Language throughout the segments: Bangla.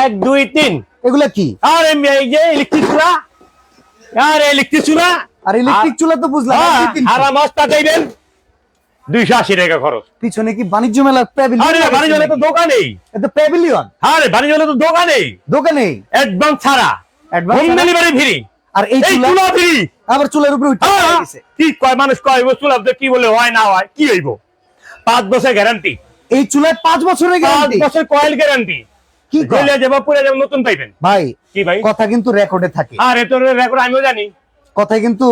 1 2 3 এগুলা কি? আরে এই যে ইলেকট্রিক চুলা, আরে ইলেকট্রিক চুলা, আর ইলেকট্রিক চুলা তো বুঝলাম, হারা মাছটা দিবেন 280 টাকা খরচ। পিছনে কি বাণিজ্য মেলার প্যাভিলিয়ন? আরে বাণিজ্য মেলা তো দোকানেই, এটা প্যাভিলিয়ন। আরে বাণিজ্য মেলা তো দোকানেই, দোকানেই অ্যাডভান্স ছাড়া, অ্যাডভান্স হোম ডেলিভারি ফ্রি। আর এই চুলা ফ্রি, আবার চুলার উপরে উঠে গেছে। কি কয় মানুষ কয় চুলা কি বলে হয় না হয়, কি হইব? 5 বছর গ্যারান্টি, এই চুলায় 5 বছরের 5 গ্যারান্টি। বছর কয়েল গ্যারান্টি। কি গলে যাব পুরো যাব নতুন পাইবেন ভাই। কি ভাই? কথা কিন্তু রেকর্ডে থাকে। আরে তোর রেকর্ড আমিও জানি, কথা কিন্তু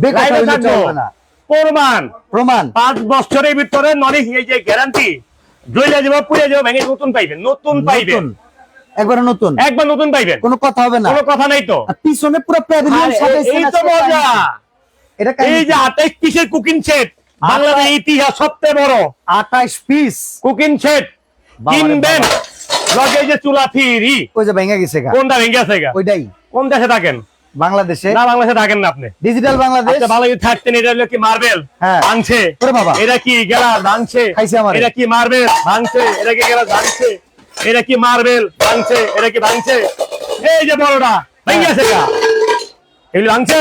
বেকার লাইভে হইলে থাকবো। চলবে না। প্রমাণ 5 বছরের ভিতরে নরিশ এই যে গ্যারান্টি, গলে যাব পুরো যাব ভেঙে নতুন পাইবেন, নতুন পাইবেন, একবার নতুন, একবার নতুন পাইবেন, কোনো কথা হবে না, কোনো কথা নাই তো। আর পিছনে পুরো প্যাভিলিয়ন সাজাইছেন। এই তো মজা। এটা এই যে 28 পিসের কুকিং সেট, বাংলাদেশের ইতিহাস সবচেয়ে বড় 28 পিস কুকিং সেট কিনবেন, লগে যে চুলা ফ্রি। ওই যে ভেঙে গেছে গা, কোনটা ভেঙে গেছে গা? ওইটাই। কোন দেশে থাকেন? বাংলাদেশে। না বাংলাদেশে থাকেন না আপনি, ডিজিটাল বাংলাদেশ। আচ্ছা ভালো থাকতেন। এটা হলো কি মার্বেল ভাঙছে, ওরে বাবা, এটা কি গ্লাস ভাঙছে, খাইছে আমারে। এটা কি মার্বেল ভাঙছে, এটা কি গ্লাস ভাঙছে, এটা কি মার্বেল ভাঙছে, এটা কি ভাঙছে, এই যে বড়টা ভেঙে গেছে গা, এগুলো ভাঙছে।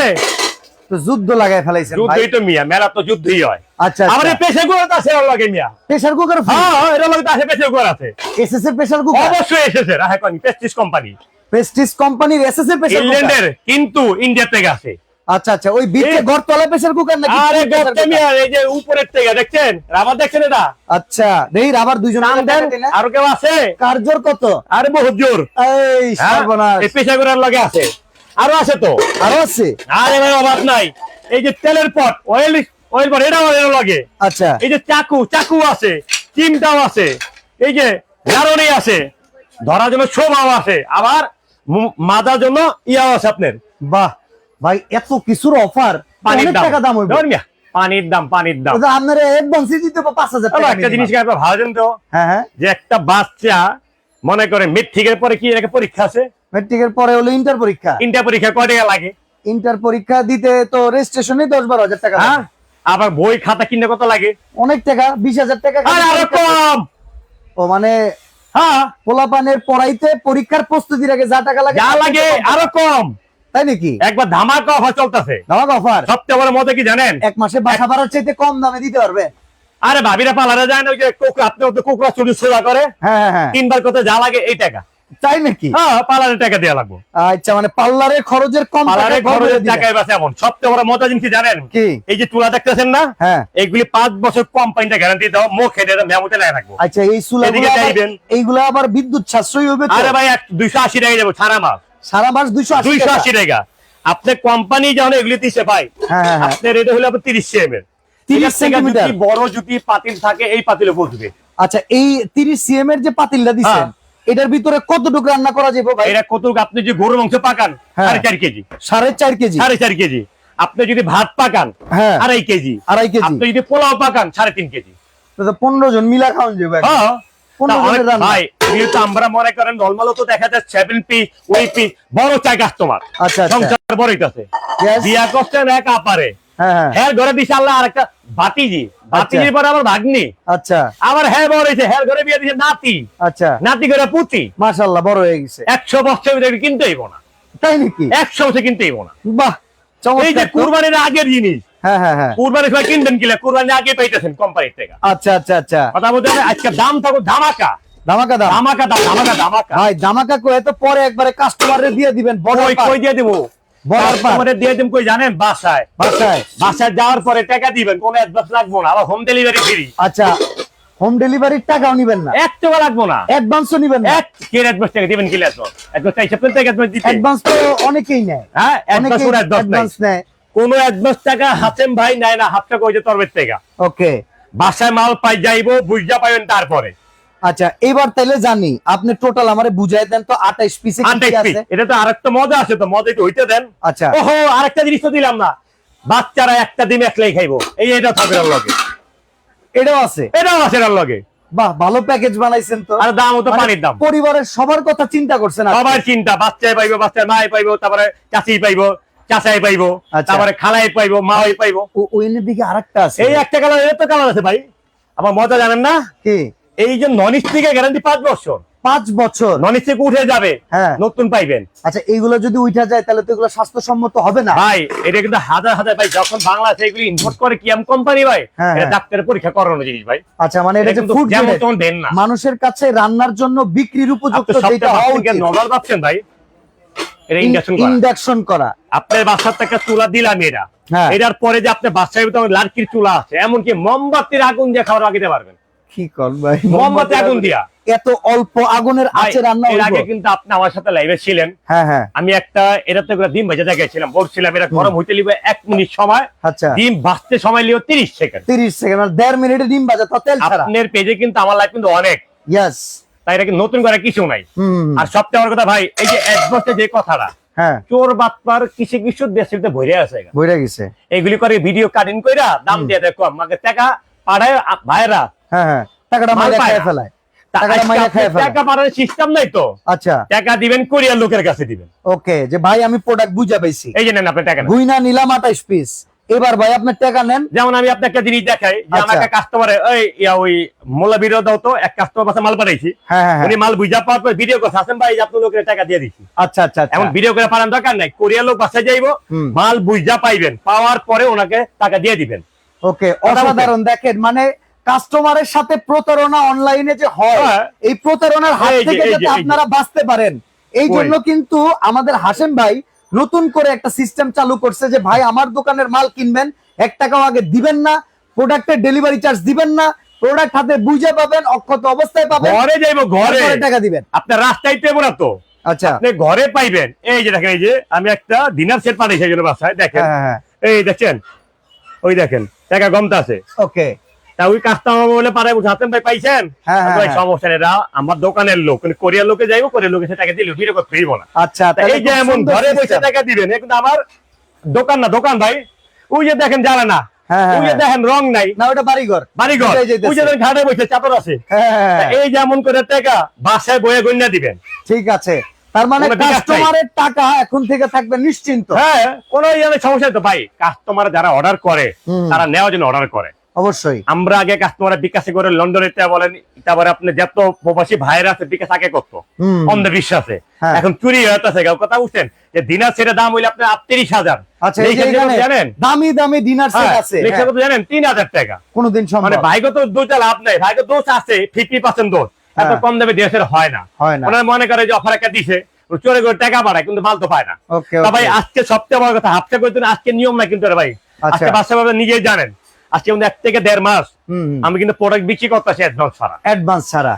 তো যুদ্ধ লাগায় ফেলাইছেন ভাই। যুদ্ধই তো মিয়া, মেলা তো যুদ্ধই হয়। আচ্ছা আমাদের প্রেসার কুকার আছে ওর লাগে মিয়া, প্রেসার কুকার। হ্যাঁ এর লাগে তো আছে প্রেসার কুকার আছে। এসএস এর প্রেসার কুকার অবশ্যই এসেছে, রাহে কোন প্রেস্টিজ কোম্পানি, প্রেস্টিজ কোম্পানির এসএস এর প্রেসার কুকার ইংল্যান্ডের, কিন্তু ইন্ডিয়া থেকে আছে। আচ্ছা আচ্ছা, ওই ভিতরে গড়তলা প্রেসার কুকার নাকি? আরে গর্তে মিয়া, এই যে উপরের থেকে দেখছেন রাবার, দেখছেন এটা? আচ্ছা দেই রাবার দুইজন নাম দেন, আর কেউ আছে? কার্যর কত? আরে বহুত জোর, এই সর্বনাশ, এই প্রেসার কুকার লাগে আছে, আরো আছে তো, আরো আছে। আরে ভাই অভাব নাই। এই যে তেলের পট, অয়েল পট, এটাও লাগে। আচ্ছা, এই যে চাকু আছে, চিমটাও আছে, এই যে জারনি আছে, ধরার জন্য শোভাও আছে, আবার মাদার জন্য ইয়াও আছে আপনার। বাহ ভাই, এত কিছুর অফার, পানির অনেক দাম, টাকা দাম হইবে। পানির দাম, পানির দাম। তো আপনারা অ্যাডভান্সই দিতে 5000 টাকা। একটা জিনিস কি আপনারা ভাবেন তো, হ্যাঁ হ্যাঁ, যে একটা বাচ্চা মনে করে মেট্রিকের পরে কি একটা পরীক্ষা আছে, ম্যাট্রিকের পরে হলো ইন্টার পরীক্ষা। ইন্টার পরীক্ষা কয় টাকা লাগে? ইন্টার পরীক্ষা দিতে তো রেজিস্ট্রেশনে 10-12 হাজার টাকা লাগে। হ্যাঁ, আবার বই খাতা কিনতে কত লাগে? অনেক টাকা, 20,000 টাকা। আরে কম। ও মানে হ্যাঁ, পোলাপানের পড়াইতে পরীক্ষার প্রস্তুতির আগে যা টাকা লাগে, যা লাগে আরো কম। তাই নাকি? একবার ধামাকা অফার চলতেছে। ধামাকা অফার। সবচেয়ে বড় মজা কি জানেন? এক মাসে বাসা ভাড়ার চাইতে কম দামে দিতে পারবে। আরে ভাবিরা পালারে যায় না, ওই যে কোকড়া, আপনি ওদের কোকড়া চুরি সোজা করে, হ্যাঁ হ্যাঁ হ্যাঁ, 3 বার করতে যা লাগে এই টাকা। তাই নাকি? হ্যাঁ, পালারে টাকা দেয়া লাগবে। আচ্ছা, মানে পার্লারের খরচের কম পালারে টাকায় ঘর খরচের দিবে। টাকায় বাঁচে। এমন সবচেয়ে বড় মজা জিনিস কি জানেন? কি? এই যে তুলা দেখতেছেন না, হ্যাঁ, এগুলি 5 বছর কোম্পানিটা গ্যারান্টি দাও, মুখ হেঁটে মেমোতে লাগে রাখবো। আচ্ছা, এই চুলাগুলো এদিকে চাইবেন। এইগুলা আবার বিদ্যুৎ সাশ্রয়ী হবে তো? আরে ভাই 280 টাকা যাবো সারা মাস, সারা মাস 280 টাকা। 280 টাকা। আপনি কোম্পানি যখন এগুলি দিচ্ছে ভাই, হ্যাঁ হ্যাঁ হ্যাঁ, আপনার এটা হলো 30 cm এর, 30 সেন্টিমিটার বড় জুতি পাতিল থাকে, এই পাতিলে পৌঁছবে। আচ্ছা, এই 30 সিএম এর যে পাতিলটা দিছেন, এটার ভিতরে কতটুকু রান্না করা যাবে ভাই? এটা কতটুকু? আপনি যে গরুর মাংস পাকান 4.5 কেজি, 4.5 কেজি, 4.5 কেজি। আপনি যদি ভাত পাকান হ্যাঁ 2.5 কেজি, 2.5 কেজি। আপনি যদি পোলাও পাকান 3.5 কেজি। তো 15 জন মিলা খাওয়ান যাবে। হ্যাঁ, 15 জনের রান্না। ভাই যেহেতু আমরা মনে করেন নরমালও তো দেখা যায় 7 পিস 8 পিস বড় চাই কাস্টমার, আচ্ছা আচ্ছা, সংসার বড়ইতাছে, Yes. বিয়া করছেন এক আপারে, হ্যাঁ হ্যাঁ, হ্যাঁ ঘরে দিছে আল্লাহ আরেকটা ভাতিজি, ভাতিজির পরে আবার ভাগ্নি, আচ্ছা আবার হ্যাঁ বড় হইছে, হ্যাঁ ঘরে বিয়া দিছে নাতি, আচ্ছা, নাতি করে পুতি। মাশাআল্লাহ বড় হয়ে গেছে। 100 বছর ভিতরে কিনতে হইব না, তাই নাকি? 100 বছর কিনতে হইব না। বাহ, এই যে চমৎকার। কুরবানির আগের জিনিস, হ্যাঁ হ্যাঁ হ্যাঁ, কুরবানির সময় কিনবেন কিনা, কুরবানির আগে পাইতেছেন কোম্পানির থেকে। আচ্ছা আচ্ছা আচ্ছা, কথা বলতে হবে, আজকে দাম থাকো ধামাকা, ধামাকা দাম। ধামাকা দাম, ধামাকা ধামাকা। ভাই ধামাকা কই, এত পরে একবারে কাস্টমারে দিয়ে দিবেন। বড় কই দিয়ে দেবো? কাস্টমারে দিয়ে দিম কই জানেন? বাসায়। বাসায়। বাসায় যাওয়ার পরে টাকা দিবেন, কোনো অ্যাডভান্স লাগবো না, আবার হোম ডেলিভারি ফ্রি। আচ্ছা, হোম ডেলিভারির টাকাও নিবেন না? 1 টাকা লাগবো না, অ্যাডভান্সও নিবেন না? এক কে অ্যাডভান্স টাকা দিবেন কি লাগবে? অ্যাডভান্স চাই সপ্তাহে টাকা অ্যাডভান্স দিতে। অ্যাডভান্স তো অনেকেই নেয়। হ্যাঁ, অ্যাডভান্স অনেকেই কোনো অ্যাডভান্স নাই, অ্যাডভান্স নেয়। কোনো অ্যাডভান্স টাকা হাসেম ভাই নাই না, হাফ টাকা ওই যে তরবের টাকা। ওকে, বাসায় মাল পাই যাইবো, বুঝা পাইবেন তারপরে। আচ্ছা এবার তাইলে জানি, আপনি টোটাল আমারে বুঝাই দেন তো 28 পিসে কি কি আছে? এটা তো আরেকটা মজা আছে, তো মজা একটু হইতে দেন। আচ্ছা, ওহো, আরেকটা জিনিস তো দিলাম না, বাচ্চারা একটা ডিম একলাই খাইবো, এই এটা থাকবে এর লগে, এটাও আছে? এটাও আছে এর লগে। বাহ, ভালো প্যাকেজ বানাইছেন তো। আর দামও তো মানে পানির দাম। পরিবারের সবার কথা চিন্তা করছেন আপনি। সবার চিন্তা, বাচ্চায় পাইবো, বাচ্চার মায় পাইবো, তারপরে চাচি পাইবো, চাচাই পাইবো, আচ্ছা। তারপরে খালাই পাইবো, মাই পাইবো। ওইনের দিকে আরেকটা আছে। এই একটা কালার, এর তো কালার আছে ভাই। আমার মজা জানেন না? কি? এই যে নন স্টিকের গ্যারান্টি 5 বছর। 5 বছর নন স্টিক উঠে যাবে, হ্যাঁ নতুন পাইবেন। আচ্ছা এইগুলো যদি উঠা যায় তাহলে তো এগুলো স্বাস্থ্যসম্মত হবে না ভাই এটা কিন্তু হাজার হাজার ভাই, যখন বাংলাদেশে এগুলি ইম্পোর্ট করে কিয়াম কোম্পানি ভাই, হ্যাঁ, এটা হ্যাঁ। ডাক্তারের পরীক্ষা করানো জিনিস ভাই। আচ্ছা মানে এটা যে কিন্তু ফুড যেমন গ্রেড তেমন দেন না। মানুষের কাছে রান্নার জন্য বিক্রির উপযুক্ত আপনি যেটা হওয়া সবচেয়ে উচিত নরমাল ভাবছেন ভাই, এটা ইন্ডাকশন করা। ইন্ডাকশন করা আপনার বাসার থেকে চুলা দিলাম এটা, হ্যাঁ। এটার পরে যে আপনার বাসায় ভিতরে লার্কির চুলা আছে, এমনকি মোমবাতির আগুন দিয়ে খাবার আগে দিতে পারবেন। কি কর ভাই মোমবাতি আগুন দিয়া এত অল্প আগুনের ভাই, আঁচে রান্না এর আগে হইব কিন্তু আপনি আমার সাথে লাইভে ছিলেন, হ্যাঁ হ্যাঁ আমি একটা এটা তো ডিম ভেজে দেখাইছিলাম, বলছিলাম এটা গরম হইতে লিবে 1 মিনিট সময়, আচ্ছা ডিম ভাজতে সময় লিও 30 সেকেন্ড। 30 সেকেন্ড আর 1.5 মিনিটে ডিম ভাজা তো তেল ছাড়া আপনার পেজে কিন্তু আমার লাইফ কিন্তু অনেক, ইয়েস তাই এটা কিন্তু নতুন করে কিছু নাই। হুম আর সবচেয়ে বড় কথা ভাই, এই যে অ্যাডভান্সে যে কথাটা, হ্যাঁ চোর বাটপার কিছু কিছু দেশে ভরে আছে, বইরা গেছে এইগুলি করে ভিডিও কাটিং কইরা দাম দিয়ে দেয় কম, আমাকে টাকা পাঠায় ভাইরা, হ্যাঁ হ্যাঁ টাকাটা মাল মাইরা পায় খেয়ে না। ফেলায় টাকাটা মাইরা খেয়ে ফেলায় টাকা পাঠানোর সিস্টেম নাই তো, আচ্ছা টাকা দিবেন কোরিয়ার লোকের কাছে দিবেন। ওকে যে ভাই আমি প্রোডাক্ট বুঝা পাইছি এই যে নেন আপনি টাকা নেন। গুইনা নিলাম 28 পিস এবার ভাই আপনার টাকা নেন যেমন আমি আপনাকে একটা জিনিস দেখাই, যে আচ্ছা। আমাকে কাস্টমারে ওই মোলা ভিডিও দাও তো, এক কাস্টমার কাছে মাল পাঠাইছি, হ্যাঁ হ্যাঁ উনি মাল বুঝা পাওয়ার পর ভিডিও করছে, আসেন ভাই আপনি লোকের টাকা দিয়ে দিচ্ছি। আচ্ছা আচ্ছা আচ্ছা এমন ভিডিও করে পাঠান দরকার নাই, কোরিয়ার লোক বাসায় যাইবো, হুম। মাল বুঝা পাইবেন, পাওয়ার পরে ওনাকে টাকা দিয়ে দিবেন। ওকে অসাধারণ দেখেন মানে কাস্টমারের সাথে প্রতারণা অনলাইনে যে হয় হ্যাঁ। এই প্রতারণার হাত এই যে, থেকে এই যে, যাতে এই যে। আপনারা বাঁচতে পারেন এই জন্য কিন্তু আমাদের হাসেম ভাই নতুন করে একটা সিস্টেম চালু করছে যে ভাই আমার দোকানের মাল কিনবেন 1 টাকাও আগে দিবেন না, প্রোডাক্টের ডেলিভারি চার্জ দিবেন না, প্রোডাক্ট হাতে বুঝে পাবেন, অক্ষত অবস্থায় পাবেন, ঘরে যাইবো, ঘরে তারপরে টাকা দিবেন। আপনার রাস্তায় পেবো না তো, আচ্ছা আপনি ঘরে পাইবেন। এই যে দেখেন, এই যে আমি একটা ডিনার সেট পাঠাইছি এই জন্য বাসায়, দেখেন হ্যাঁ হ্যাঁ এই দেখছেন, ওই দেখেন টাকা কমতে আছে, ওকে তা ওই কাস্টমার বলে পাঠাই বলছে হাতেন ভাই পাইছেন, হ্যাঁ, আমি ভাই হ্যাঁ। সমস্যা নেই, এরা আমার দোকানের লোক, কিন্তু কোরিয়ার লোকে যাইবো, কোরিয়ার লোকে সে টাকা দিলে ভিডিও করতে ফিরবো না। আচ্ছা তা এই যে এমন ঘরে বসে টাকা দিবেন, এ কিন্তু আমার দোকান না, দোকান ভাই ওই যে দেখেন জ্বালা না, হ্যাঁ, হ্যাঁ, ওই যে দেখেন রং নাই, না ওটা বাড়িঘর বাড়িঘর, বুঝাই যাইতেছে। ওই যে দেখেন ঘাটে বসে চাদর আছে, হ্যাঁ, হ্যাঁ, তা হ্যাঁ। এই যেমন করে টাকা বাসায় বয়ে গণ্যা দিবেন। ঠিক আছে তার মানে কোনো বিকাশ নাই। কাস্টমারের টাকা এখন থেকে থাকবে নিশ্চিন্ত হ্যাঁ কোনো সমস্যা নেই তো ভাই, কাস্টমার যারা অর্ডার করে হুম। তারা নেওয়ার জন্য অর্ডার করে। অবশ্যই আমরা আগে কাস্টমার বিকাশে করে লন্ডনে বলেন, তারপরে আপনি যত প্রবাসী ভাইরা আছে বিকাশ আগে করতো হুম। অন্ধবিশ্বাসে, হ্যাঁ। এখন চুরি হইতেছে। কথা বুঝছেন যে দিনার সেটের দাম হইলে আপনার 38,000, আচ্ছা এই যে এখানে জানেন দামি দামি ডিনার সেট হ্যাঁ, আছে লেখা কত জানেন 3,000 টাকা। কোনদিন মানে সম্ভব ভাইগো তো দুইটা লাভ নাই, ভাইগো দোষ আছে 50% দোষ, এত হ্যাঁ। কম দামে দেশের হয় না। হয় না। ওনারা মনে করে যে অফার একটা দিছে, ও চোরে করে টাকা বাড়ায় কিন্তু মাল তো পায় না। ওকে তা ভাই আজকে সবচেয়ে বড় কথা, হাফটা করতে আজকে নিয়ম না কিন্তু রে ভাই, আচ্ছা। আজকে বাচ্চা বাবা নিজেই জানেন, আজকে কিন্তু 1 থেকে 1.5 মাস আমি কিন্তু প্রোডাক্ট বিক্রি করতেছি অ্যাডভান্স ছাড়া। অ্যাডভান্স ছাড়া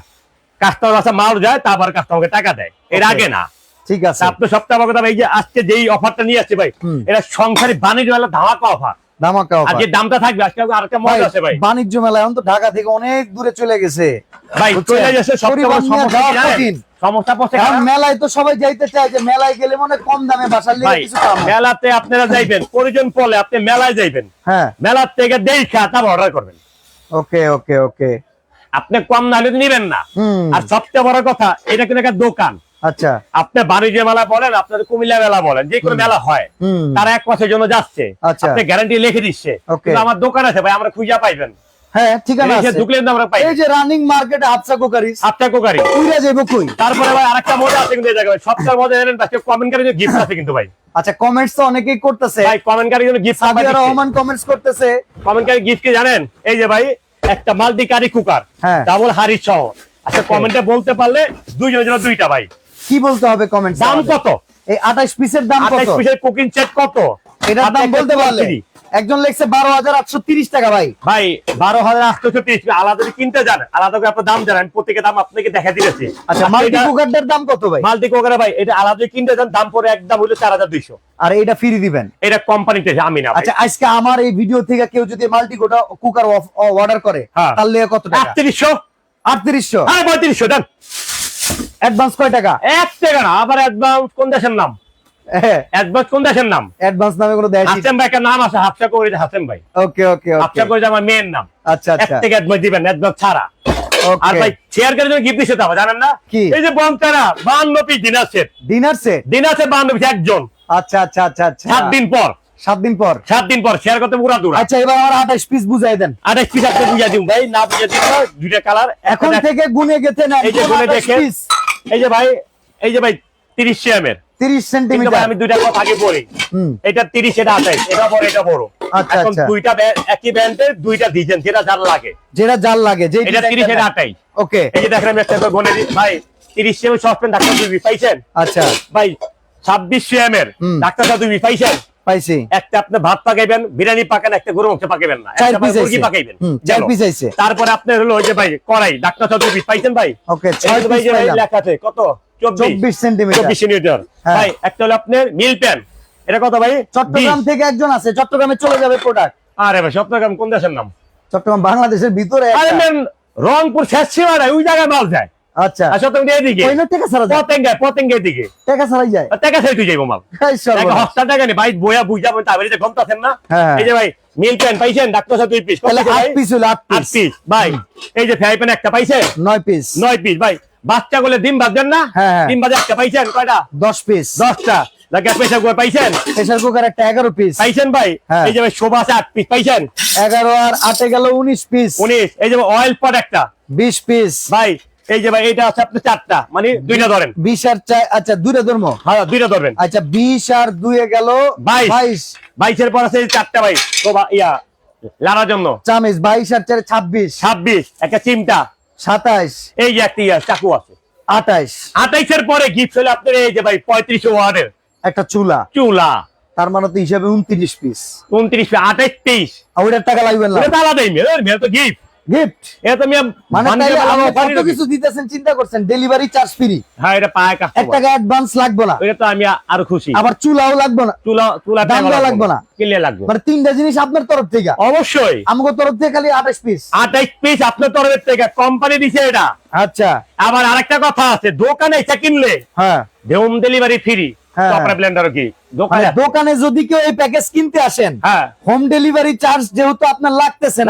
কাস্টমার কাছে মাল যায়, তারপর কাস্টমারকে টাকা দেয়, এর Okay. আগে না। ঠিক আছে তা আপনি সবচেয়ে বড় কথা ভাই, এই যে আজকে যেই অফারটা নিয়ে আসছে ভাই, হুম। এটা সংসারী বাণিজ্য মেলা ধামাকা অফার, ধামাকা আর offer। যে দামটা থাকবে আজকে আরেকটা ভাই, মজা আছে ভাই। বাণিজ্য মেলা এখন তো ঢাকা থেকে অনেক দূরে চলে গেছে ভাই বুঝছেন? চলে যাচ্ছে সবচেয়ে বড় পরিবার নিয়ে সমস্যা যাওয়া কি জানেন? কঠিন। সমস্যা পড়ছে এখন কারা? মেলায় তো সবাই যাইতে চায় যে মেলায় গেলে মনে হয় কম দামে বাসার লিগে ভাই কিছু কাম নাই। মেলাতে আপনারা যাইবেন, প্রয়োজন পড়লে আপনি মেলায় যাইবেন, হ্যাঁ মেলার থেকে দেখা তারপর অর্ডার করবেন, ওকে ওকে ওকে আপনি কম না হলে তো নিবেন না। হুম আর সবচেয়ে বড় কথা, এটা কিন্তু একটা দোকান, আচ্ছা আপনি বাণিজ্য মেলা বলেন, আপনার কুমিল্লা মেলা বলেন, যে কোনো মেলা হয়, হুম তারা 1 মাসের জন্য যাচ্ছে, আচ্ছা। আপনি গ্যারান্টি লিখে দিচ্ছে, Okay. কিন্তু আমার দোকান আছে ভাই, আমরা খুঁজা পাইবেন, হ্যাঁ ঠিকানা এসে আছে ঢুকলে কিন্তু আমরা পাই এই যে রানিং মার্কেটে হাফসা কোকারিস আপনার কোকারি। উইরা যাইবো কই তারপরে ভাই আরেকটা মজা আছে কিন্তু এই জায়গায়, সবচেয়ে মজা জানেন ভাই, কমেন্ট করে গিফট আছে কিন্তু ভাই, আচ্ছা কমেন্টস তো অনেকেই করতেছে ভাই কমেন্ট করে গিফট সাদিয়া রহমান কমেন্টস করতেছে কমেন্ট করে গিফট কি জানেন, এই যে ভাই একটা মাল্টি কারি কুকার, হ্যাঁ। ডাবল হাড়ি সহ। আচ্ছা কমেন্টে বলতে পারলে দুইজনের জন্য দুইটা ভাই। কি বলতে হবে কমেন্টস দাম কত? এই 28 পিসের দাম কত 28 পিসের কুকিং সেট কত? এটার দাম আপনি বলতে একটা পারলে ফ্রি। একজন লিখছে 12,830 টাকা ভাই ভাই 12,830 আলাদা যদি কিনতে যান, আলাদা করে আপনার দাম জানেন, প্রত্যেকের দাম আপনাকে দেখা দিয়েছে। আচ্ছা মাল্টি কুকারটার দাম কত ভাই মাল্টি কুকারে ভাই এটা আলাদা যদি কিনতে যান, দাম পরে একদম হলো 4,200। আর এইটা ফ্রি দিবেন এটা কোম্পানিতে, আমি না ভাই। আচ্ছা আজকে আমার এই ভিডিও থেকে কেউ যদি মাল্টি কুকার অর্ডার করে হ্যাঁ। তাহলে কত টাকা 3800, 3800 হ্যাঁ 3500 দেন। অ্যাডভান্স কয় টাকা 1 টাকা না, আবার অ্যাডভান্স কোন দেশের নাম? অ্যাডভান্স কোন দেশের নাম? অ্যাডভান্স নামে কোনো দেয় হাসেম ভাই একটা নাম আছে, হাফসা করে হাসেম ভাই, ওকে ওকে হাফসা করে আমার মেয়ের নাম। আচ্ছা 1 আচ্ছা থেকে অ্যাডভান্স দিবেন, অ্যাডভান্স ছাড়া। আর ওকে ভাই শেয়ার করে জন্য গিফট দিতে হবে জানেন না? কি? এই যে বমকারা 52 piece dinner set, dinner set dinner set 52 piece একজন, আচ্ছা আচ্ছা আচ্ছা আচ্ছা 7 দিন পর 7 দিন পর। 7 দিন পর শেয়ার করতে পুরা দূর। আচ্ছা এবার আমার 28 পিস বুঝাই দেন। 28 পিস আপনি বুঝাই দিন ভাই, না বুঝাই দিন না, দুইটা কালার এখন থেকে গুনে গেতে নেন। এই যে গুনে দেখেন, এই যে ভাই 30 সিএম এর 30 কিন্তু সেন্টিমিটার। ভাই আমি দুইটা কথা আগে বলি, এটা 30 এটা 28, এটা বড় এটা বড়। আচ্ছা এখন আচ্ছা, দুইটা একই ব্র্যান্ডের দুইটা ডিজাইন, যেটা যার লাগে, যেটা জাল লাগে, যে এটা 30 এটা 28। ওকে, এই যে দেখেন আমি একটা করে বলে দিই ভাই, 30 সিএম সসপেন ডাক্তার দুই পাইছেন? আচ্ছা ভাই 26 সিএম এর ডাক্তার দুই পাইছেন? পাইছি। একটা আপনি ভাত পাকাইবেন, বিরিয়ানি পাকান, একটা গরু মাংস পাকাইবেন না, একটা মুরগি পাকাইবেন। 4 পিস আইছে। তারপরে আপনার হলো ওই যে ভাই কড়াই ডাক্তার দুই পিস পাইছেন ভাই? ওকে, এই 6 যে ভাই পিস যে ভাই পাইলাম। লেখা আছে কত? 24 সেন্টিমিটার। 24 সেন্টিমিটার। হ্যাঁ। ভাই একটা হলো আপনার মিল প্যান, এটা কত ভাই? চট্টগ্রাম 20। থেকে একজন আছে, চট্টগ্রামে চলে যাবে প্রোডাক্ট। আরে ভাই চট্টগ্রাম কোন দেশের নাম? চট্টগ্রাম বাংলাদেশের ভিতরে আরে একটা। ম্যাম রংপুর শেষ সীমানায় ওই জায়গায় মাল যায়। আচ্ছা, আর চট্টগ্রাম এদিকে কইনো টাকা ছাড়া যায়? পতেঙ্গায় দিকে টাকা ছাড়াই যায়? টাকা ছাড়াই তুই যাইবো মাল। এই সব টাকা হস্তার টাকা নেই ভাই, বইয়া বুঝা বই তারপরে যে গমতাছেন না। হ্যাঁ। এই যে ভাই মিল প্যান পাইছেন ডাক্তার দুই পিস, তাহলে 8 পিস হলো, 8 8 পিস। পিস ভাই। এই যে ফ্রাই প্যান একটা পাইছেন? 9 পিস। 9 পিস ভাই। বাচ্চা গুলো ডিম ভাজবেন না? হ্যাঁ। ডিম ভাজা একটা পাইছেন কয়টা? 10 পিস। 10টা। লাগে প্রেসার কুকার পাইছেন? প্রেসার কুকার একটা 11 পিস পাইছেন ভাই? হ্যাঁ। এই যে ভাই শোভা আছে 8 পিস পাইছেন? 11 আর 8 গেল 19 পিস। 19। এই যে অয়েল পট একটা 20 পিস ভাই। এই যে ভাই এটা আছে আপনার 4টা, মানে দুইটা ধরেন। 20 আর 4, আচ্ছা দুইটা ধর্ম। হ্যাঁ দুইটা ধরবেন। আচ্ছা 20 আর 2 এ গেল 22। 22 এর পর আছে 4টা ভাই শোভা লাড়ার জন্য চামিচ। 22 আর 4 26। 26। একটা চিমটা 27। এই যে একটা চাকু আছে 28। 28 এর পরে গিফট হলো আপনার এই যে ভাই 35 ওয়াটের একটা চুলা। চুলা, তার মানে তো হিসাবে 29 পিস। 29 28 23। আর ওইটার টাকা লাগবে না? এটা তো আলাদাই মেয়ে তো গিফট। গিফট এটা তো মিয়া মানে বান্ডেল তাইলে বানাবো, আপনি কত কিছু দিতেছেন চিন্তা করছেন, ডেলিভারি চার্জ ফ্রি। হ্যাঁ এটা পায় 1 কাস্টমার, টাকা অ্যাডভান্স লাগবে না। এটা তো আমি আরো খুশি। আবার চুলাও লাগবে না, চুলা দাম দেওয়া লাগবে না। কিনলে লাগবে মানে 3টা জিনিস আপনার তরফ থেকে। অবশ্যই। আমগো তরফ থেকে খালি 28 পিস। 28 পিস আপনার তরফের থেকে কোম্পানি দিছে এটা। আচ্ছা আবার আরেকটা কথা আছে, দোকানে এটা কিনলে হ্যাঁ, হোম ডেলিভারি ফ্রি। হ্যাঁ। চপরা ব্লেন্ডার কি দোকানে মানে দোকানে যদি কেউ এই প্যাকেজ কিনতে আসেন, হ্যাঁ হোম ডেলিভারি চার্জ যেহেতু আপনার লাগতেছে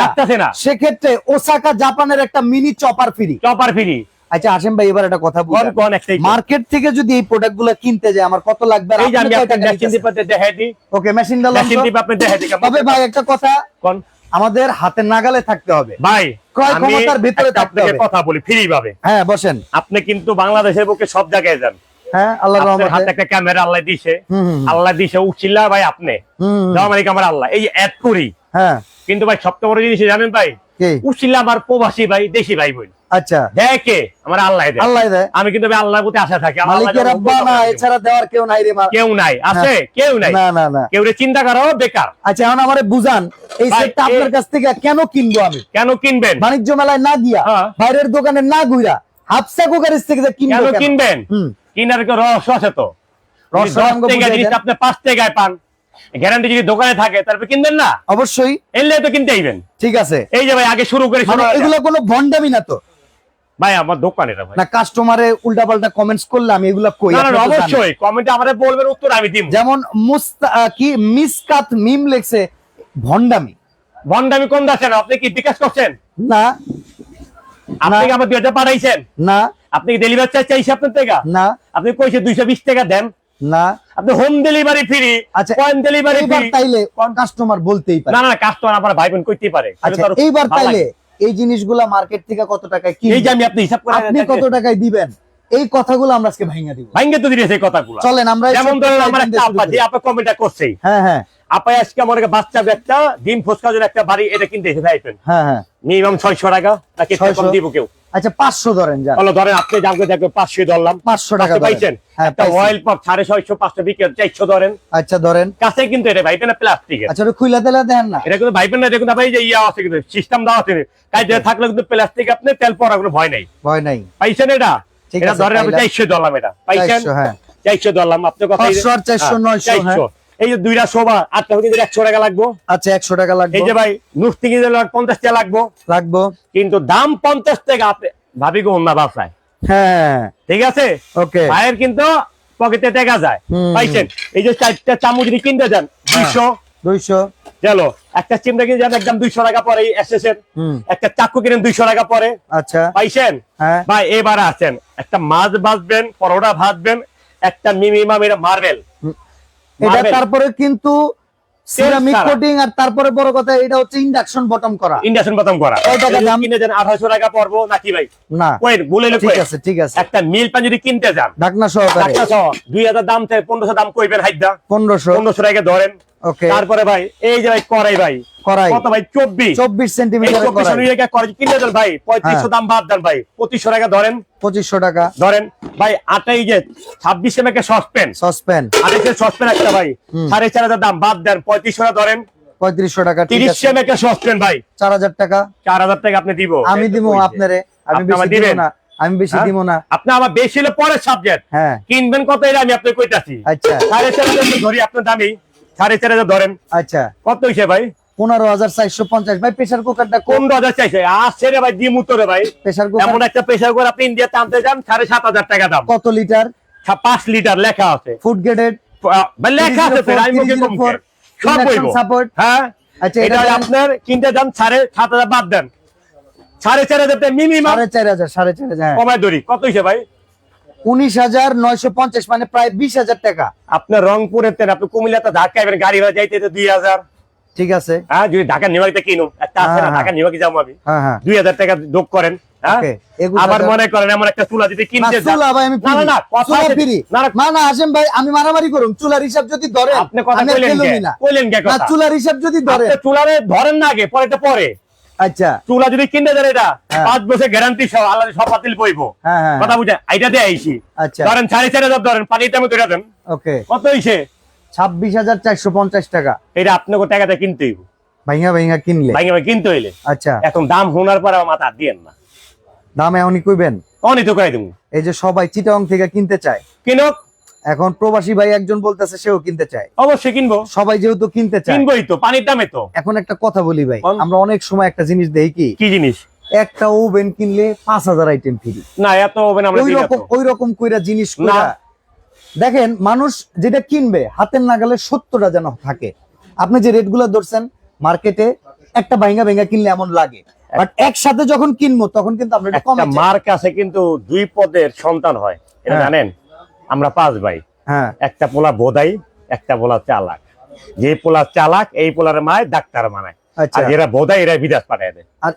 না, সেক্ষেত্রে ওসাকা জাপানের একটা mini chopper free. Chopper free. আচ্ছা আসেন ভাই, এবার একটা কথা বলি, কোন একটাই মার্কেট থেকে যদি এই প্রোডাক্ট গুলো কিনতে যায় আমার কত লাগবে? এই যে আমি আপনাকে মেশিন দিপাতে দেখাই দিই। ওকে, মেশিন ডালাম। মেশিন দিপ আপনি দেখাই দিই। তবে ভাই একটা কথা, কোন আমাদের হাতের নাগালে থাকতে হবে ভাই, ক্রয় আমি ক্ষমতার ভিতরে একটা থাকতে আপনাকে হবে। কথা বলি ফ্রি ভাবে। হ্যাঁ বসেন। আপনি কিন্তু বাংলাদেশের বুকে সব জায়গায় যান, হ্যাঁ আল্লাহর আপনার হাতে রহমতে। একটা ক্যামেরা আল্লাহ দিছে, হুম। আল্লাহ দিছে উচিল্লা ভাই আপনি জামানিক আমার আল্লাহ এই এড করি। হ্যাঁ কিন্তু ভাই সবচেয়ে বড় জিনিস জানেন ভাই, কি? উচিল্লা আমার প্রবাসী ভাই দেশি ভাই বোন আচ্ছা, দেখে আমার আল্লাহ দেয়। আল্লাহ দেয়। আমি কিন্তু ভাই আল্লাহর প্রতি আশা থাকি, আমার আল্লাহ মালিকের যেন আব্বা না, এছাড়া দেওয়ার কেউ নাই রে মা। কেউ নাই আছে, কেউ নাই, না না না। কেউ রে চিন্তা করো বেকার। আচ্ছা এখন আমারে বুঝান, এই ভাই, সেটটা আপনার কাছ থেকে কেন কিনবো আমি? কেন কিনবেন? বাণিজ্য মেলায় না গিয়া, হ্যাঁ। বাইরের দোকানে না ঘুরা, হাফসা কুকারের থেকে যে কিনবো কেন কেন? কিনবেন? হুম। কিনার কি রহস্য আছে তো। রহস্য 10 আমাকে টাকা বুঝাই জিনিস দেন। আপনি 5 টাকায় পান, গ্যারান্টি যদি দোকানে থাকে তারপর কিনবেন না? অবশ্যই। এলে তো কিনতে আইবেন। ঠিক আছে, এই যে ভাই আগে শুরু করে মানে এগুলো কোনো ভন্ডামি না তো? ভাই আমার দোকান এটা ভাই। না কাস্টমারে উল্টাপাল্টা কমেন্টস করলে আমি এগুলা কই? না না আপনি তো জানেন। অবশ্যই কমেন্টে আমাদের বলবেন, উত্তর আমি দিব। যেমন কি মিসকাত মিম লেখছে ভন্ডামি। ভন্ডামি কোন দাছেন? আপনি কি বিকাশ করছেন? না আপনি কি আমার 2000 পাঠাইছেন? না আপনি কি ডেলিভারি চার্জ চাইছে আপনার থেকে? না আপনি কইছে 220 টাকা দেন, না। আপনি হোম ডেলিভারি ফ্রি। আচ্ছা পয়েন্ট ডেলিভারি এইবার ফ্রি। তাইলে কোন কাস্টমার বলতেই পারে। না না কাস্টমার আমার ভাই বোন কইতে পারে। আচ্ছা এইবার তাইলে এই জিনিসগুলা মার্কেট থেকে কত টাকায় এই কিনবেন? যে আমি আপনি হিসাব করে আপনি কত টাকায় দিবেন? এই কথাগুলো আমরা আজকে ভাঙা দিব। ভাঙ্গে তো দিয়েছে এই কথাগুলো। চলেন আমরা এই যেমন সব ধরেন কথা আমার একটা শুরু আপা করি। যে আপা কমেন্টটা করছে, হ্যাঁ হ্যাঁ আপা আজকে আমার বাচ্চা একটা ডিম ফসকা জন্য একটা বাড়ি এটা কিনতে এসে ভাইবেন হ্যাঁ হ্যাঁ। মিনিমাম 600 টাকা, নাকি 600 কম দিব কেউ? আচ্ছা 500 ধরেন যা। হলো ধরেন আপনি জানকে দেখবে 500 ধরলাম, 500 টাকা ধরেন। পাইছেন। হ্যাঁ, একটা পাইছি। অয়েল পপ 650 500 বিক্রি 400 ধরেন আচ্ছা ধরেন। কাছে, কিন্তু এটা ভাইবেন না প্লাস্টিকের। আচ্ছা ওটা খুইলা তেলা দেন না। এটা কিন্তু ভাইবেন না, দেখুন ভাই যে ইয়া আছে কিন্তু সিস্টেম দেওয়া আছে, কাজে থাকলে কিন্তু প্লাস্টিক আপনি তেল পড়া কোনো ভয় নাই। ভয় নাই। পাইছেন এটা? ঠিক এটা আছে, ধরেন আপনি পাইলাম। 400 ধরলাম, এটা পাইছেন 400 হ্যাঁ। 400 ধরলাম আপনার কথা। 500 আর 400 900 হ্যাঁ। এই যে দুইটা শোভা 8টা কিন্তু 100 টাকা লাগবে। আচ্ছা 100 টাকা লাগবে। এই যে ভাই নুস্তি কিনতে 50 টাকা লাগবে, লাগবো। কিন্তু দাম 50 টাকা আপনি ভাবি গো না বাসায়। হ্যাঁ ঠিক আছে, ওকে। ভাইয়ের কিন্তু পকেটে টাকা যায়। হুম। পাইছেন? এই যে 4টা চামচ যদি কিনতে যান 200 200 গেল, একটা চিমটা কিনতে যান একদম 200 টাকা পরে এসেছেন, হুম। একটা চাকু কিনেন 200 টাকা পরে। আচ্ছা পাইছেন? হ্যাঁ। ভাই এবার আছেন একটা মাছ ভাজবেন, পরোটা ভাজবেন, একটা মিনিমাম এটা মার্বেল। এটা তারপরে কিন্তু সিরামিক কোটিং, আর তারপরে বড় কথা এটা হচ্ছে ইন্ডাকশন বটম করা। ইন্ডাকশন প্রথম করা। কয় টাকা দাম? কিনে দেন 2800 টাকা পড়বো নাকি ভাই? না কই বলেলে ঠিক কই? আছে ঠিক আছে। একটা মিল পান যদি কিনতে যান ঢাকনা সহকারে ঢাকা সহ 2000 দাম চাই, 1500 দাম কইবেন হাইদা 1500 টাকা ধরেন। ওকে। তারপরে ভাই এই যে ভাই করাই ভাই করাই কত ভাই 24 সেন্টিমিটার করাই 24 টাকা করে কিনে দেন ভাই 3500 দাম বাদ দেন ভাই 2500 টাকা ধরেন 2500 টাকা ধরেন ভাই। আটাই যে 26 এমএ সসপ্যান সসপ্যান, আড়াইশের সসপ্যান একটা ভাই 4500 দাম বাদ দেন 3500 টাকা ধরেন। 3500 টাকা ঠিক 30 আছে। এমএ সসপ্যান ভাই 4000 টাকা 4000 টাকা আপনি দিব। আমি দিব আপনারে, আমি আপনি আমার বেশি দিব দিবেন? না, আমি বেশি হ্যাঁ? দিব না। আপনি আমার বেশি হলে পরের সাবজেক্ট হ্যাঁ কিনবেন কত এটা আমি আপনাকে কইতাছি। আচ্ছা 4500 ধরি আপনার দামি 4500 ধরেন। আচ্ছা কত হইছে ভাই? 15450 ভাই। প্রেসার কুকারটা কোন 15000 চাইছে আসছে রে ভাই দিমু তোরে ভাই। প্রেসার এমন কুকার একটা প্রেসার কুকার আপনি ইন্ডিয়াতে আনতে যান 7500 টাকা দাম, কত লিটার? 5 লিটার লেখা আছে। ফুড গ্রেডেড ভাই লেখা আছে তো, আমি মুখে কম কে। সব বইবো সাপোর্ট। হ্যাঁ। আচ্ছা এটা এটা আপনার কিনতে দাম 7500 বাদ দেন 4500 টাকা মিনিমাম 4500 কমায় ধরি। কত হইছে ভাই? 19950 মানে প্রায় 20000 টাকা। আপনার রংপুরের তেন আপনি কুমিল্লাতে ঢাকাইবেন গাড়ি ভাড়া যাইতে তো 2000। ঠিক আছে। হ্যাঁ যদি ঢাকা নিবাইতে কিনো একটা আছে না হ্যাঁ, ঢাকা নিবাইতে যাবো আমি হ্যাঁ হ্যাঁ 2000 টাকা যোগ করেন। হ্যাঁ ওকে, 21,000 আবার মনে করেন এমন একটা চুলা যদি না কিনতে যান চুলা ভাই আমি না না না কথা চুলা আছে। ফ্রি না না না না হাসেম ভাই আমি মারামারি করুম। চুলার হিসাব যদি ধরে আপনি কথা আমি আর কইলেন খেলুমই কে? না। কইলেন কে না কথা? চুলার হিসাব যদি ধরে আপনি চুলারে ধরেন না আগে পরেটা পরে। আচ্ছা চুলা যদি কিনতে দেন এটা হ্যাঁ। 5 বছর গ্যারান্টি সহ আল্লাহ সব বাতিল বইবো। হ্যাঁ হ্যাঁ কথা বুঝে আইটা দিয়ে আইছি। আচ্ছা ধরেন 4500 ধরেন পানিতে আমি ধরে দেন। ওকে। কত হইছে? 26450 টাকা এটা আপনাকে টাকাতে কিনতে হইব। ভাইঙ্গা ভাইঙ্গা কিনলে। ভাই আমি কিনতে হইলে আচ্ছা এখন দাম হোনার পর আমার মাথা দিয়েন না। দাম এমনই কইবেন। অনেক তো কই দেবো এই যে সবাই চিটাং থেকে কিনতে চায়, কিনুক এখন প্রবাসী ভাই একজন বলতেছে সেও কিনতে চায়, অবশ্যই কিনবো। সবাই যেহেতু কিনতে চায়। কিনবোই তো পানির দামে তো। এখন একটা কথা বলি ভাই, বল। আমরা অনেক সময় একটা জিনিস দেখি কি কি জিনিস? একটা ওভেন কিনলে 5000 আইটেম ফ্রি। না এত হবে না আমরা দিই না তো। ওই রকম কইরা জিনিস কইরা না। দেখেন মানুষ যেটা কিনবে হাতের নাগালে 70টা যেন থাকে। আপনি যে রেট গুলো ধরছেন মার্কেটে একটা ভাইঙ্গা ভাইঙ্গা কিনলে এমন লাগে, বাট একসাথে যখন কিনবো তখন কিন্তু আমরা একটু একটা কমে যাই। মার কাছে কিন্তু 2 পদের সন্তান হয় এটা হ্যাঁ। জানেন? আমরা 5 ভাই, হ্যাঁ একটা পোলা বোধাই একটা পোলা চালাক। যে পোলা চালাক এই পোলার মায় ডাক্তার মানায়, আচ্ছা। আর যেটা বোধাই এরা বিদেশ পাঠায় দেয়। আর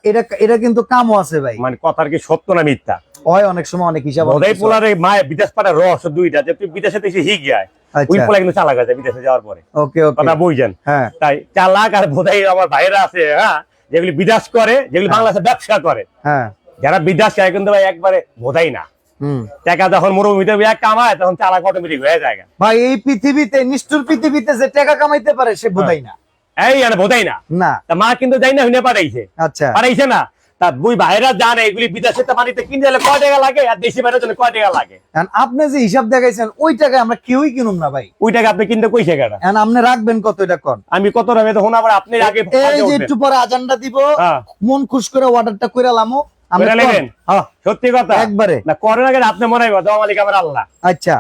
এটা কিন্তু কামও আছে ভাই, মানে কথার কি সত্য না মিথ্যা? হয় অনেক সময় অনেক হিসাব বোধাই পোলারে মায় বিদেশ পাঠায় রহস্য দুইটা, যে তুই বিদেশে দেখছি হিগ যায় ওই আচ্ছা পোলা কিন্তু চালাক আছে বিদেশে যাওয়ার পরে। ওকে ওকে কথা বুঝছেন? হ্যাঁ তাই চালাক আর বোধাই আমার ভাইরা আছে, হ্যাঁ, যেগুলি বিদেশ করে, যেগুলি বাংলাদেশে ব্যবসা করে, হ্যাঁ যারা বিদেশ যায় কিন্তু ভাই একবারে বোধাই না। হুম টাকা যখন মরুভূমিতে কামায় তখন চালাক অটোমেটিক হয়ে যায়। ভাই এই পৃথিবীতে নিষ্ঠুর পৃথিবীতে যে টাকা কামাইতে পারে সে বোধাই না। এই আর বোধাই না। না তা মা কিন্তু যাই না হুনে পাঠাইছে, আচ্ছা পাঠাইছে না। তা দুই ভাইরা জানে এগুলি বিদেশে তো পানিতে কিনতে গেলে কয় টাকা লাগে আর দেশি বাইরের জন্য কয় টাকা লাগে। এখন আপনি যে হিসাব দেখাইছেন ওই টাকায় আমরা কেউই কিনুম না ভাই। ওই টাকা আপনি কিনতে কইছে কেন? এখন আপনি রাখবেন কত এটা কোন? আমি কত রাখবে তখন আবার আপনি আগে এই যে একটু পরে আজানটা দিব, হ্যাঁ। মন খুশ করে অর্ডারটা কইরা লামো আমরা কইরা নেবেন? হ্যাঁ সত্যি কথা একবারে। না করার আগে আপনি মনে হয় দেওয়া মালিক আমার আল্লাহ। আচ্ছা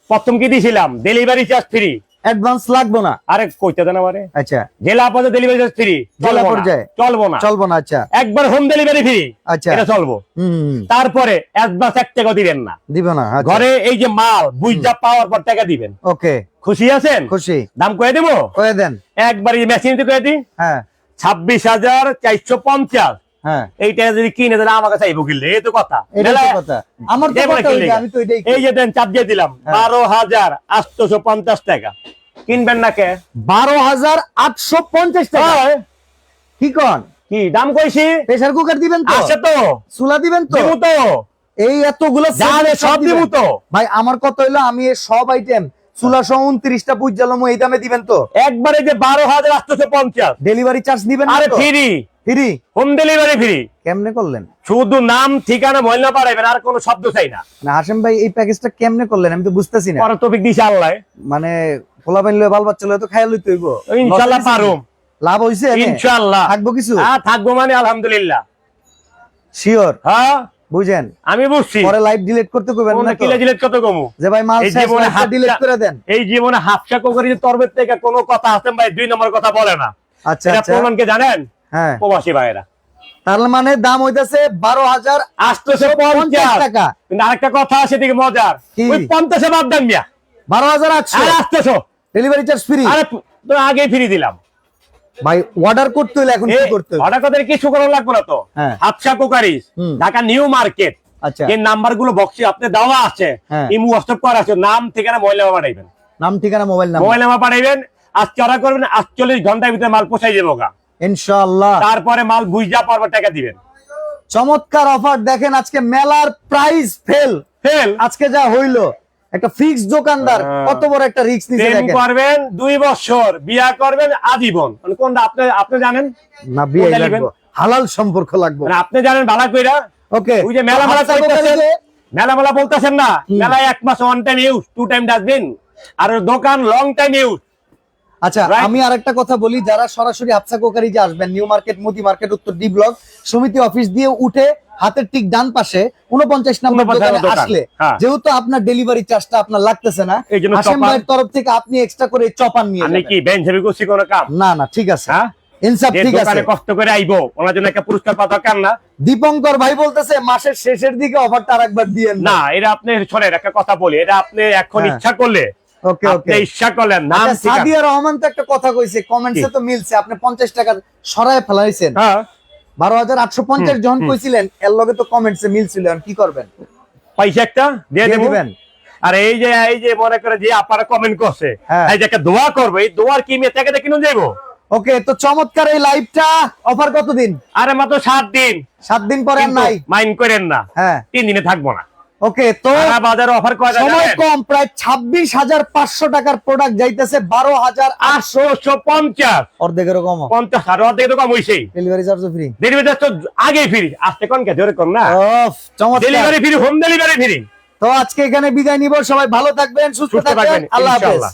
প্রথম কি দিয়েছিলাম ডেলিভারি চার্জ ফ্রি। অ্যাডভান্স লাগবে না? আরে কইতে দেন আমারে। আচ্ছা জেলা পর্যায়ে ডেলিভারি চার্জ ফ্রি, জেলা পর্যায়ে চলবো না, চলবো না। আচ্ছা একবার হোম ডেলিভারি ফ্রি, আচ্ছা এটা চলবো। হুম তারপরে অ্যাডভান্স 1 টাকা দিবেন না, দিব না। আচ্ছা ঘরে এই যে মাল বুঝা পাওয়ার পর টাকা দিবেন। ওকে খুশি আছেন? খুশি। দাম কয়ে দেবো কয়ে দেন। একবার এই মেশিন কয়ে দিই হ্যাঁ 26,450। হ্যাঁ এই টাকা যদি কিনে দেন আমাকে চাইবো কিনলে, এই তো কথা। এটাই তো কথা। আমার তো এবারে কথা কিনলে হইছে, আমি তো এটাই এই যে দেন চাপ দিয়ে দিলাম হ্যাঁ। 12,850 টাকা। কিনবেন না কে? 12,850 টাকা। হয়। কি কোন? কি দাম কইছি? প্রেসার কুকার দিবেন তো? আছে তো, চুলা দিবেন তো? দিমু তো, এই এতগুলো জানে সব দিমু তো। ভাই আমার কত হইলো, আমি এই সব আইটেম চুলা সহ 29টা বুঝ জ্বালামো, এই দামে দিবেন তো? একবারে যে 12,850। ডেলিভারি চার্জ নিবেন না আরে তো? Free, free? Home delivery free. কেমনে করলেন? শুধু নাম ঠিকানা মহিলা পাঠাবেন, আর কোনো শব্দ চাই না। না হাসেম ভাই এই প্যাকেজটা কেমনে করলেন আমি তো বুঝতেছি না। পরে টপিক দিছে আল্লাহ। মানে পোলা পাইন লয়ে বাল বাচ্চা লয়ে তো খাইয়া লইতে হইব। ইনশাআল্লাহ পারুম, লাভ হইছে? ইনশাআল্লাহ থাকবো কিছু? হ্যাঁ থাকবো মানে আলহামদুলিল্লাহ। শিওর? হ্যাঁ বুঝেন? আমি বুঝছি। পরে লাইভ ডিলিট করতে কইবেন না তো? কিলে জিলেট কত কমু যে ভাই মাল এই শেষ, জীবনে লাইভটা ডিলিট করে দেন। এই জীবনে হাফসা কোকরি তরবের থেকে কোনো কথা হাসেম ভাই 2 নম্বর কথা বলে না। আচ্ছা এটা আচ্ছা প্রমাণ কে জানেন? হ্যাঁ প্রবাসী ভাইরা। তার মানে দাম হইতাছে 12,850 টাকা। কিন্তু আরেকটা কথা আছে দিকে মজার, কি? ওই 50 বাদ দেন মিয়া, 12,800 আর 800 ডেলিভারি চার্জ ফ্রি। আরে তো আগেই ফ্রি দিলাম। ভাই অর্ডার করতে হলে এখন কি করতে হবে? অর্ডার করতে কিছু করা লাগবে না তো। হ্যাঁ। হাফসা কুকারিজ, হুম। Dhaka New Market. আচ্ছা, এই নাম্বার গুলো বক্সে আপনি দেওয়া আছে, হ্যাঁ। ইমো হোয়াটসঅ্যাপ করা আছে, নাম ঠিকানা মোবাইল নাম্বার পাঠাইবেন। নাম ঠিকানা মোবাইল নাম্বার, মোবাইল নাম্বার পাঠাইবেন, আজকে অর্ডার করবেন, 48 ঘন্টার ভিতরে মাল পৌঁছাই যাবো গা। ইনশাআল্লাহ। তারপরে মাল বুঝা পারবে, টাকা দিবেন। চমৎকার অফার দেখেন, আজকে মেলার প্রাইস ফেল। আজকে যা হইলো, একটা ফিক্স দোকানদার কত বড় একটা রিস্ক নিতে প্রেম দেখেন। করবেন 2 বছর, বিয়া করবেন আজীবন, মানে কোনটা আপনি আপনি জানেন? না বিয়ে কোনটা লাগবে, নেবেন? হালাল সম্পর্ক লাগবে। মানে আপনি জানেন ভালো কইরা। ওকে, ওই যে মেলা মেলা কইতাছেন, মেলা মেলা বলতাছেন না, মেলায় 1 মাস 1 টাইম ইউজ, 2 টাইম ডাস্টবিন, আর দোকান লং টাইম ইউজ। আচ্ছা, Right? আমি আরেকটা কথা বলি, যারা সরাসরি হাফসা কোকারি যে আসবেন, নিউ মার্কেট, মোদি মার্কেট, উত্তর ডি ব্লক সমিতি অফিস দিয়ে উঠে হাতের ঠিক ডান পাশে 49 নম্বর 49 দোকানে দোকান, আসলে, হ্যাঁ। যেহেতু আপনার ডেলিভারি চার্জটা আপনার লাগতেছে না, এই জন্য হাসেম চপার- ভাইয়ের তরফ থেকে আপনি এক্সট্রা করে চপার নিয়ে আমি যাবেন। কি বেঞ্চ হেবি করছি কোন কাম? না না, ঠিক আছে, হ্যাঁ, ইনসাফ যে ঠিক আছে। দোকানে কষ্ট করে আইবো, ওনার জন্য একটা পুরস্কার পাওয়া দরকার না? দীপঙ্কর ভাই বলতেছে মাসের শেষের দিকে অফারটা আরেকবার দিয়েন না, এটা আপনি শোনেন, একটা কথা বলি, এটা আপনি এখন হ্যাঁ। ইচ্ছা করলে, ওকে আপনি ওকে। ইচ্ছা করলেন, নাম আচ্ছা, ঠিকানা- সাদিয়া রহমান তো একটা কথা কইছে, কমেন্টসে তো মিলছে, আপনি 50 টাকা সরায় ফেলাইছেন। হ্যাঁ, 12,850 যখন কইছিলেন, এর লগে তো কমেন্টসে মিলছিল, এখন কি করবেন? পয়সা একটা দিয়ে দিয়ে দেবো। দিবেন? আর এই যে মনে করে যে আপনারা কমেন্ট করছে, হ্যাঁ। এই যে একটা দোয়া করবো, এই দোয়ার কি মেয়ে থেকে কিনুন যাইবো? ওকে, তো চমৎকার এই লাইভটা অফার কতদিন? আরে মাত্র 7 দিন। 7 দিন পরে আর নাই? মাইন্ড করেন না, হ্যাঁ, 3 দিনে থাকবো না। ওকে, তো সারা বাজারে অফার কয় সময় কম, প্রায় 26,500 টাকার প্রোডাক্ট যাইতেছে 12,800, 850, অর্ধেকেরও কম। 50 আর অর্ধেক তো কম হইছেই। ডেলিভারি চার্জও ফ্রি। ডেলিভারি তো আগেই ফ্রি, আজকে কোন কে জোরে কম না? ওফ, চমৎকার। Delivery free, home delivery free. তো আজকে এখানে বিদায় নিব, সবাই ভালো থাকবেন, সুস্থ সুস্থ থাকবেন, থাকবেন আল্লাহ হাফেজ। ইনশাআল্লাহ।